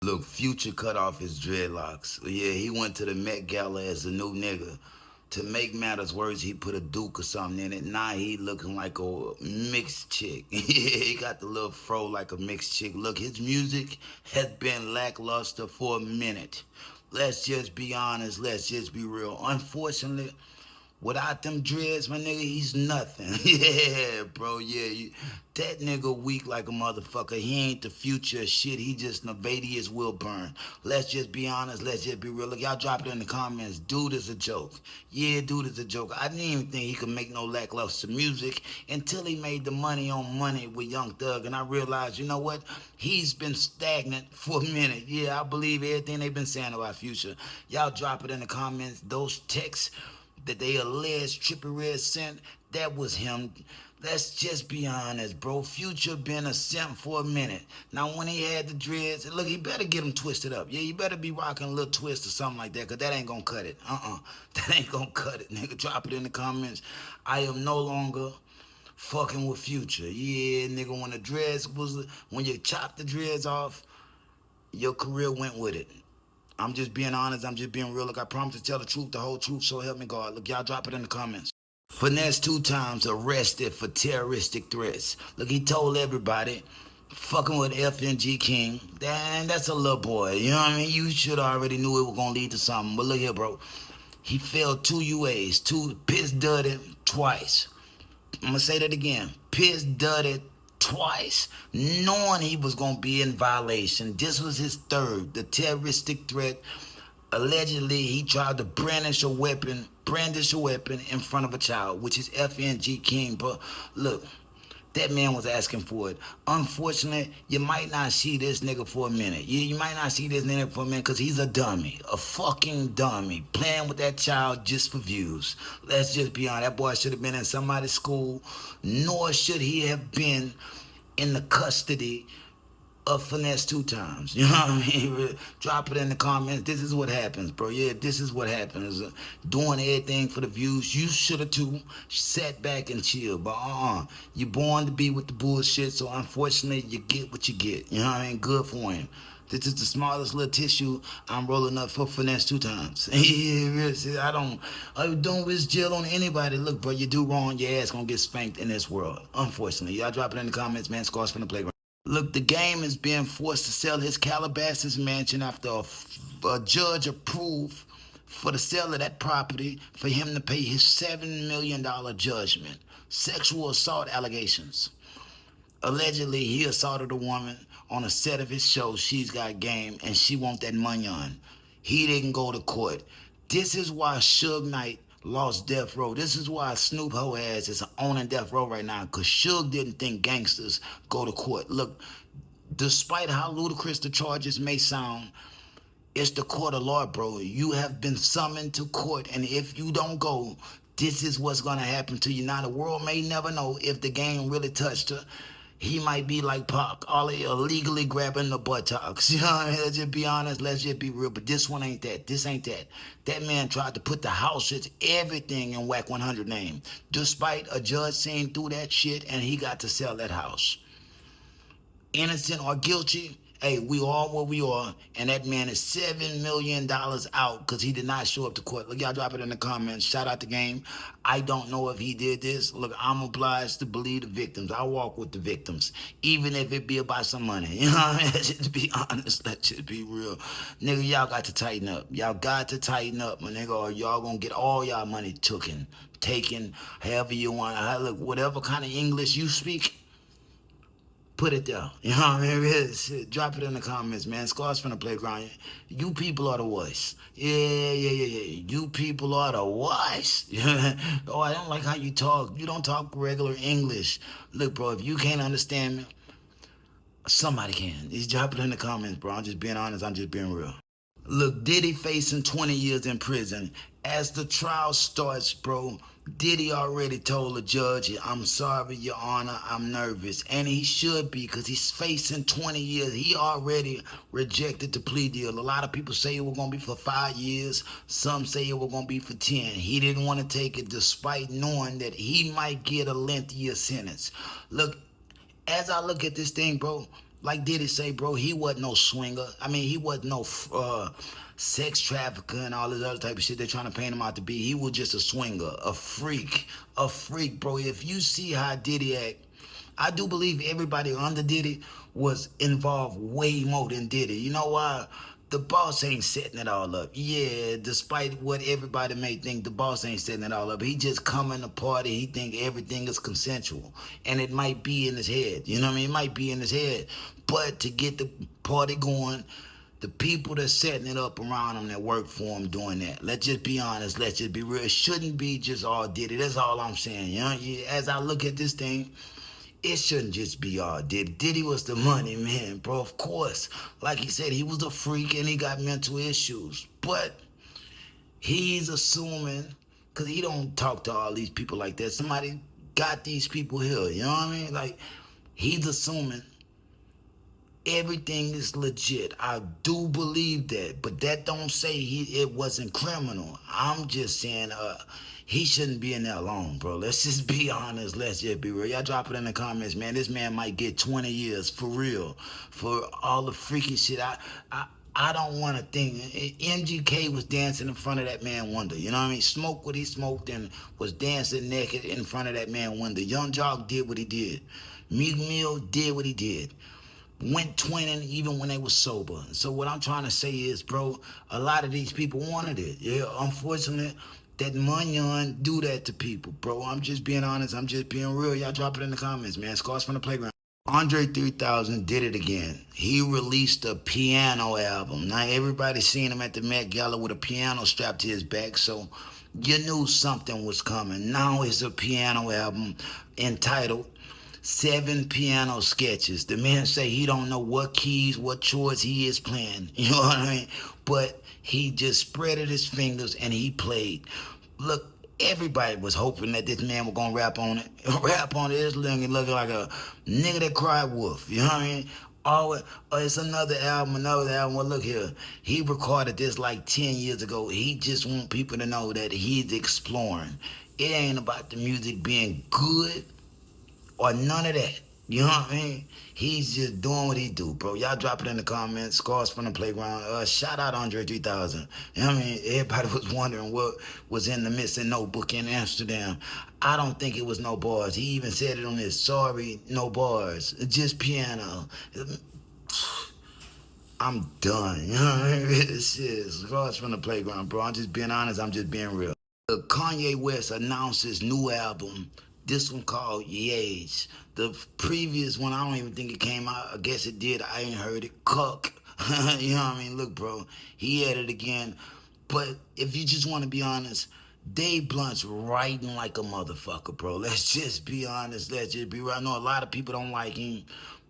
Look, Future cut off his dreadlocks. Yeah, he went to the Met Gala as a new nigga. To make matters worse, he put a Duke or something in it. Now he looking like a mixed chick. Yeah, he got the little fro like a mixed chick. Look, his music has been lackluster for a minute. Let's just be honest. Let's just be real. Unfortunately, without them dreads, my nigga, he's nothing. Yeah, bro, yeah. That nigga weak like a motherfucker. He ain't the future of shit. He just Nevadius Wilburn. Let's just be honest. Let's just be real. Look, y'all drop it in the comments. Dude is a joke. Yeah, dude is a joke. I didn't even think he could make no lackluster music until he made the money on money with Young Thug. And I realized, you know what? He's been stagnant for a minute. Yeah, I believe everything they've been saying about Future. Y'all drop it in the comments. Those texts that they alleged Trippie Redd sent, that was him. Let's just be honest, bro. Future been a simp for a minute. Now, when he had the dreads, look, he better get them twisted up. Yeah, you better be rocking a little twist or something like that, because that ain't going to cut it. That ain't going to cut it, nigga. Drop it in the comments. I am no longer fucking with Future. Yeah, nigga, when you chop the dreads off, your career went with it. I'm just being honest. I'm just being real. Look, I promise to tell the truth, the whole truth, so help me God. Look, y'all drop it in the comments. Finesse2tymes arrested for terroristic threats. Look, he told everybody, fucking with FNG King, damn, that's a little boy. You know what I mean? You should already knew it was going to lead to something. But look here, bro. He failed 2 UAs, Piers Duddy twice. I'm going to say that again. Piers Duddy twice, knowing he was going to be in violation. This was his third, the terroristic threat. Allegedly, he tried to brandish a weapon in front of a child, which is FNG King. But look, that man was asking for it. Unfortunately, you might not see this nigga for a minute. You might not see this nigga for a minute because he's a dummy. A fucking dummy. Playing with that child just for views. Let's just be honest. That boy should have been in somebody's school, nor should he have been in the custody of Finesse2tymes. You know what I mean? Drop it in the comments. This is what happens, bro. Yeah, this is what happens. Doing everything for the views. You should have too sat back and chill. But you're born to be with the bullshit, so unfortunately you get what you get. You know what I mean? Good for him. This is the smallest little tissue I'm rolling up for Finesse2tymes. Yeah, I don't wish jail on anybody. Look, bro, you do wrong, your ass gonna get spanked in this world. Unfortunately. Y'all drop it in the comments, man. Scars from the playground. Look, the game is being forced to sell his Calabasas mansion after a judge approved for the sale of that property for him to pay his $7 million judgment. Sexual assault allegations. Allegedly, he assaulted a woman on a set of his show, She's Got Game, and she want that money on. He didn't go to court. This is why Suge Knight lost Death Row. This is why Snoop Ho ass is owning Death Row right now, because Suge didn't think gangsters go to court. Look, despite how ludicrous the charges may sound, it's the court of law, bro. You have been summoned to court, and if you don't go, this is what's going to happen to you. Now, the world may never know if the game really touched her. He might be like Pac, all illegally grabbing the buttocks. You know what I mean? Let's just be honest. Let's just be real. But this one ain't that. This ain't that. That man tried to put the house, everything in Whack 100 name. Despite a judge seeing through that shit, and he got to sell that house. Innocent or guilty, hey, we are what we are, and that man is $7 million out because he did not show up to court. Look, y'all drop it in the comments. Shout out the game. I don't know if he did this. Look, I'm obliged to believe the victims. I walk with the victims, even if it be about some money. You know what I mean? Let's just be honest. Let's just be real. Nigga, y'all got to tighten up. Y'all got to tighten up, my nigga, or y'all gonna get all y'all money taken, however you want. Look, whatever kind of English you speak, put it there. You know what I mean? Drop it in the comments, man. Scars from the playground. You people are the worst. Yeah. You people are the worst. Oh, I don't like how you talk. You don't talk regular English. Look, bro, if you can't understand me, somebody can. Just drop it in the comments, bro. I'm just being honest. I'm just being real. Look, Diddy facing 20 years in prison. As the trial starts, bro, Diddy already told the judge, I'm sorry, Your Honor, I'm nervous. And he should be, because he's facing 20 years. He already rejected the plea deal. A lot of people say it was going to be for 5 years. Some say it was going to be for 10. He didn't want to take it despite knowing that he might get a lengthier sentence. Look, as I look at this thing, bro, like Diddy say, bro, he wasn't no swinger. I mean, he wasn't no sex trafficker and all this other type of shit they're trying to paint him out to be. He was just a swinger, a freak, bro. If you see how Diddy act, I do believe everybody under Diddy was involved way more than Diddy. You know why? The boss ain't setting it all up. Yeah, despite what everybody may think, the boss ain't setting it all up. He just come in the party. He think everything is consensual. And it might be in his head. You know what I mean? It might be in his head. But to get the party going, the people that's setting it up around him that work for him doing that. Let's just be honest. Let's just be real. It shouldn't be just all Diddy. That's all I'm saying. You know, as I look at this thing, it shouldn't just be all Diddy. Diddy was the money man, bro. Of course. Like he said, he was a freak and he got mental issues. But he's assuming, because he don't talk to all these people like that. Somebody got these people here. You know what I mean? Like, he's assuming everything is legit. I do believe that, but that don't say it wasn't criminal. I'm just saying he shouldn't be in there alone, bro. Let's just be honest. Let's just be real. Y'all drop it in the comments, man. This man might get 20 years for real for all the freaky shit. I don't want to think. MGK was dancing in front of that man Wonder. You know what I mean? Smoked what he smoked and was dancing naked in front of that man Wonder. Young Jock did what he did. Meek Mill did what he did. Went twinning even when they were sober. So what I'm trying to say is, bro, a lot of these people wanted it. Yeah, unfortunately, that money do that to people, bro. I'm just being honest. I'm just being real. Y'all drop it in the comments, man. Scars from the Playground. Andre 3000 did it again. He released a piano album. Now, everybody seen him at the Met Gala with a piano strapped to his back, so you knew something was coming. Now it's a piano album entitled 7 piano sketches. The man say he don't know what keys, what chords he is playing. You know what I mean? But he just spreaded his fingers and he played. Look, everybody was hoping that this man was gonna rap on it. Rap on it. It's looking like a nigga that cried wolf. You know what I mean? Oh, it's another album. Well, look here. He recorded this like 10 years ago. He just want people to know that he's exploring. It ain't about the music being good or none of that. You know what I mean? He's just doing what he do, bro. Y'all drop it in the comments. Scars from the Playground. Shout out Andre 3000. You know what I mean? Everybody was wondering what was in the missing notebook in Amsterdam. I don't think it was no bars. He even said it on his sorry, no bars. Just piano. I'm done. You know what I mean? This is Scars from the Playground, bro. I'm just being honest. I'm just being real. Kanye West announced his new album. This one called Yage. The previous one, I don't even think it came out. I guess it did. I ain't heard it. Cuck. You know what I mean? Look, bro, he had it again. But if you just want to be honest, Dave Blunt's writing like a motherfucker, bro. Let's just be honest. Let's just be real. I know a lot of people don't like him,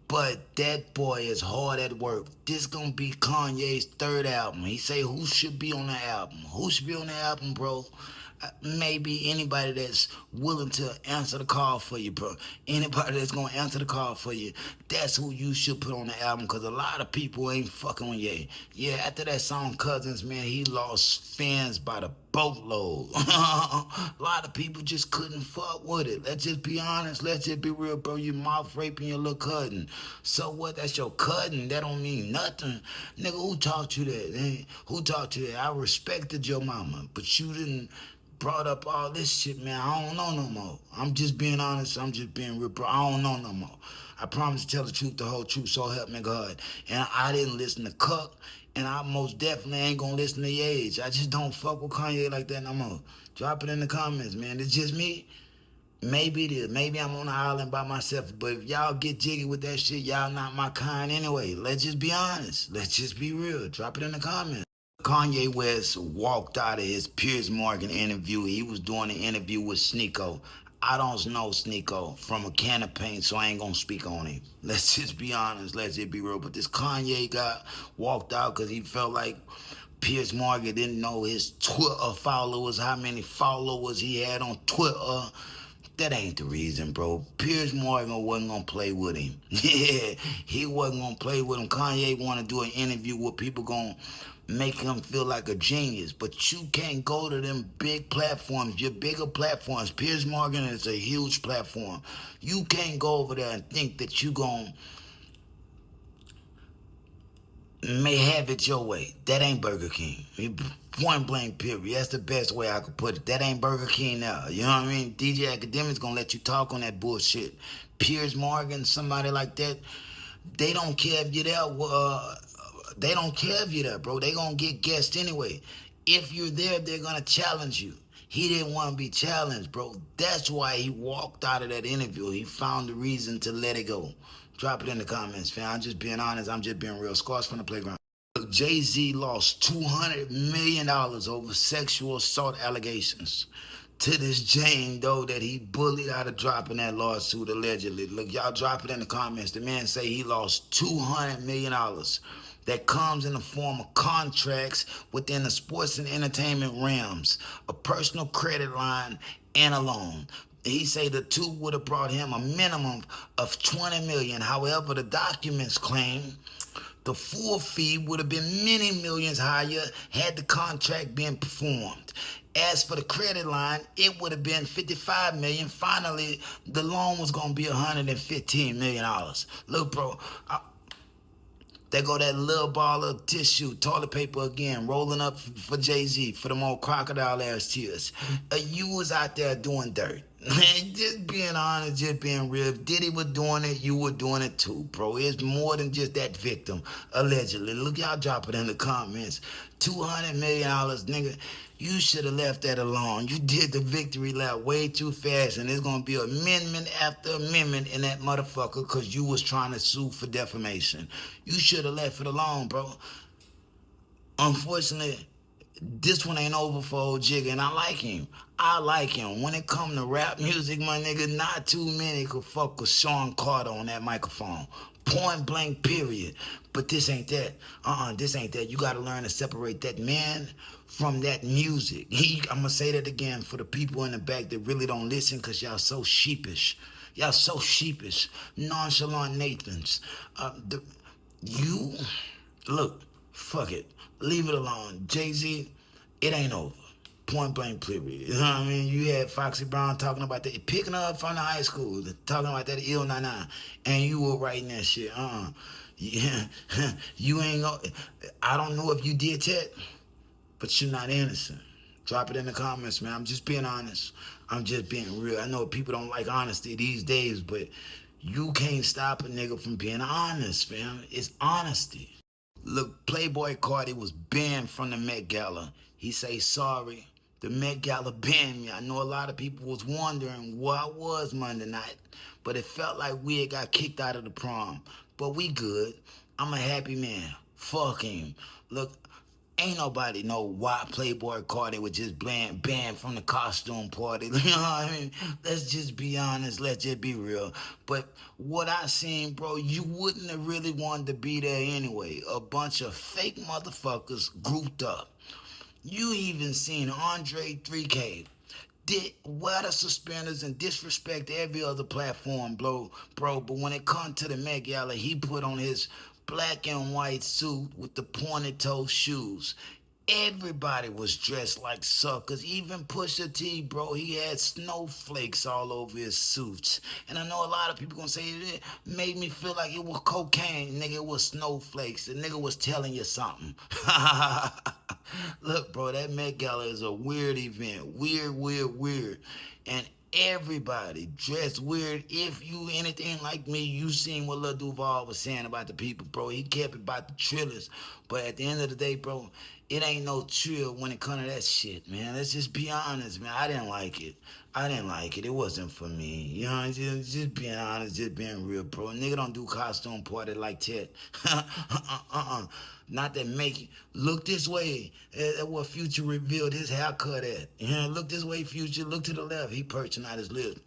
but that boy is hard at work. This gonna be Kanye's 3rd album. He say who should be on the album? Who should be on the album, bro? Maybe anybody that's willing to answer the call for you, bro. Anybody that's gonna answer the call for you, that's who you should put on the album, because a lot of people ain't fucking with Ye. Yeah, after that song Cousins, man, he lost fans by the boatload. A lot of people just couldn't fuck with it. Let's just be honest. Let's just be real, bro. You mouth raping your little cousin. So what? That's your cousin. That don't mean nothing. Nigga, who taught you that? Eh? Who taught you that? I respected your mama, but you didn't brought up all this shit, man. I don't know no more. I'm just being honest. I'm just being real, bro. I don't know no more. I promise to tell the truth, the whole truth, so help me God. And I didn't listen to Cuck, and I most definitely ain't gonna listen to Yage. I just don't fuck with Kanye like that no more. Drop it in the comments, man. It's just me. Maybe it is. Maybe I'm on the island by myself. But if y'all get jiggy with that shit, y'all not my kind anyway. Let's just be honest. Let's just be real. Drop it in the comments. Kanye West walked out of his Piers Morgan interview. He was doing an interview with Sneeko. I don't know Sneeko from a can of paint, so I ain't gonna speak on him. Let's just be honest. Let's just be real. But this Kanye guy walked out because he felt like Piers Morgan didn't know his Twitter followers, how many followers he had on Twitter. That ain't the reason, bro. Piers Morgan wasn't gonna play with him. Yeah, he wasn't gonna play with him. Kanye wanna do an interview where people gonna make him feel like a genius, but you can't go to them big platforms, your bigger platforms. Piers Morgan is a huge platform. You can't go over there and think that you gonna may have it your way. That ain't Burger King. Point blank, period. That's the best way I could put it. That ain't Burger King now. You know what I mean? DJ Akademiks gonna let you talk on that bullshit. Piers Morgan, somebody like that, they don't care if you're there. They don't care if you're there, bro. They gonna get guests anyway. If you're there, they're gonna challenge you. He didn't want to be challenged, bro. That's why he walked out of that interview. He found the reason to let it go. Drop it in the comments, fam. I'm just being honest. I'm just being real. Scars from the playground. Jay-Z lost $200 million over sexual assault allegations to this Jane Doe that he bullied out of dropping that lawsuit allegedly. Look, y'all drop it in the comments. The man say he lost $200 million. That comes in the form of contracts within the sports and entertainment realms, a personal credit line, and a loan. He say the two would have brought him a minimum of $20 million. However, the documents claim the full fee would have been many millions higher had the contract been performed. As for the credit line, it would have been $55 million. Finally, the loan was gonna be $115 million. Look, bro, there go that little ball of tissue, toilet paper again, rolling up for Jay-Z for them old crocodile-ass tears. You was out there doing dirt. Just being honest, just being real. If Diddy was doing it, you were doing it too, bro. It's more than just that victim, allegedly. Look, y'all drop it in the comments. $200 million, nigga. You should have left that alone. You did the victory lap way too fast, and there's going to be amendment after amendment in that motherfucker because you was trying to sue for defamation. You should have left it alone, bro. Unfortunately, this one ain't over for old Jigga, and I like him. I like him. When it come to rap music, my nigga, not too many could fuck with Sean Carter on that microphone. Point blank, period. But this ain't that. This ain't that. You gotta learn to separate that man from that music. I'm gonna say that again for the people in the back that really don't listen because y'all so sheepish. Y'all so sheepish. Nonchalant Nathans. Look, fuck it. Leave it alone. Jay-Z, it ain't over. Point blank, period. You know what I mean? You had Foxy Brown talking about that, picking her up from the high school, talking about that ill 99, and you were writing that shit. Yeah, you ain't gonna, I don't know if you did that, but you're not innocent. Drop it in the comments, man. I'm just being honest. I'm just being real. I know people don't like honesty these days, but you can't stop a nigga from being honest, fam. It's honesty. Look, Playboi Carti was banned from the Met Gala. He say sorry. The Met Gala banned me. I know a lot of people was wondering where I was Monday night, but it felt like we had got kicked out of the prom. But we good. I'm a happy man. Fuck him. Look, ain't nobody know why Playboi Carti was just banned from the costume party. You know what I mean? Let's just be honest. Let's just be real. But what I seen, bro, you wouldn't have really wanted to be there anyway. A bunch of fake motherfuckers grouped up. You even seen Andre 3K did wear the suspenders and disrespect every other platform, bro. But when it comes to the Met Gala, he put on his black and white suit with the pointed toe shoes. Everybody was dressed like suckers. Even Pusha T, bro, he had snowflakes all over his suits. And I know a lot of people gonna say it made me feel like it was cocaine. Nigga, it was snowflakes. The nigga was telling you something. Look, bro, that Met Gala is a weird event. Weird. And everybody dressed weird. If you anything like me, you seen what Lil Duval was saying about the people, bro. He kept it about the trillers. But at the end of the day, bro, it ain't no trill when it comes to that shit, man. Let's just be honest, man. I didn't like it. It wasn't for me. You know, just being honest, just being real, bro. Nigga don't do costume party like that. Not that make it. Look this way. That's what Future revealed his haircut at. You know, look this way, Future. Look to the left. He perching out his lip.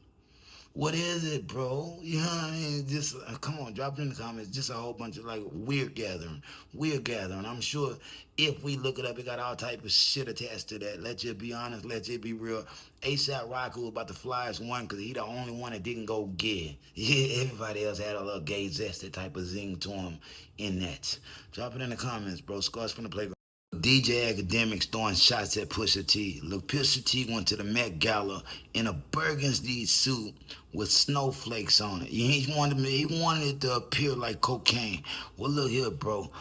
What is it, bro? You know what I mean? Just, come on, drop it in the comments. Just a whole bunch of, like, weird gathering. I'm sure if we look it up, it got all type of shit attached to that. Let's just be honest. Let's just be real. A$AP Rocky was about to fly as one because he the only one that didn't go gay. Yeah, everybody else had a little gay zesty type of zing to him in that. Drop it in the comments, bro. Scars from the playground. DJ Akademiks throwing shots at Pusha T. Look, Pusha T went to the Met Gala in a burgundy suit with snowflakes on it. He wanted it to appear like cocaine. Well, look here, bro.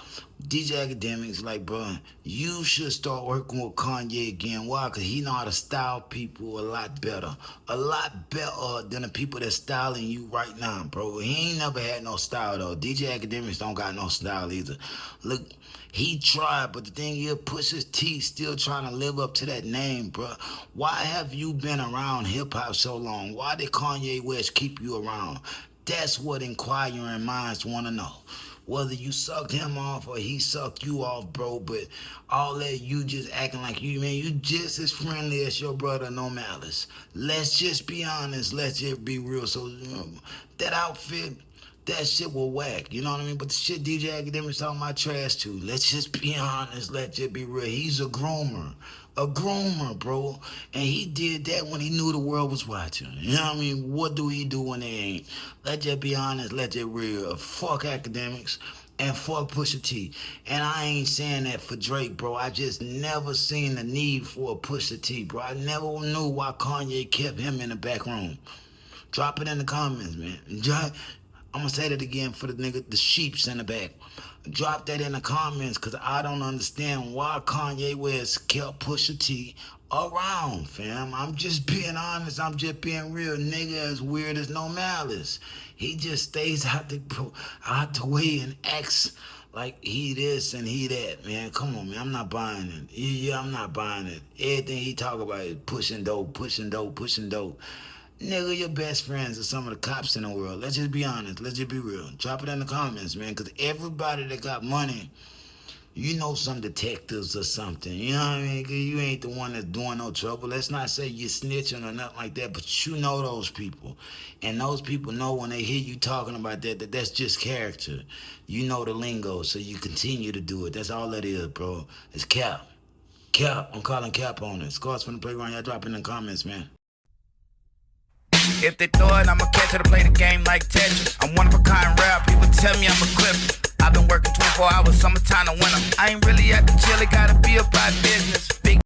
DJ Akademiks, like, bro, you should start working with Kanye again. Why? Because he know how to style people a lot better. A lot better than the people that's styling you right now, bro. He ain't never had no style, though. DJ Akademiks don't got no style either. Look, he tried, but the thing is, Pusha T still trying to live up to that name, bro. Why have you been around hip-hop so long? Why did Kanye West keep you around? That's what inquiring minds want to know. Whether you sucked him off or he sucked you off, bro, but all that you just acting like you, man, you just as friendly as your brother, no malice. Let's just be honest. Let's just be real. So, that outfit, that shit will whack. You know what I mean? But the shit DJ Akademiks talking about trash too. Let's just be honest. Let's just be real. He's a groomer. A groomer, bro. And he did that when he knew the world was watching. You know what I mean? What do he do when they ain't? Let's just be honest. Let's just be real. Fuck Akademiks and fuck Pusha T. And I ain't saying that for Drake, bro. I just never seen the need for a Pusha T, bro. I never knew why Kanye kept him in the back room. Drop it in the comments, man. I'm gonna say that again for the nigga, the sheeps in the back. Drop that in the comments, because I don't understand why Kanye West kept Pusha T around, fam. I'm just being honest. I'm just being real. Nigga as weird as no malice. He just stays out the way and acts like he this and he that, man. Come on, man. I'm not buying it. Yeah, I'm not buying it. Everything he talk about is pushing dope, pushing dope, pushing dope. Nigga, your best friends are some of the cops in the world. Let's just be honest. Let's just be real. Drop it in the comments, man, because everybody that got money, you know some detectives or something. You know what I mean? Because you ain't the one that's doing no trouble. Let's not say you're snitching or nothing like that, but you know those people. And those people know when they hear you talking about that that's just character. You know the lingo, so you continue to do it. That's all that is, bro. It's cap. Cap. I'm calling cap on it. Scores from the playground. Y'all drop it in the comments, man. If they throw it, I'ma catch it to play the game like Tetris. I'm one of a kind rap, people tell me I'm a clip. I've been working 24 hours, summertime to winter. I ain't really at the chill, it gotta be about business.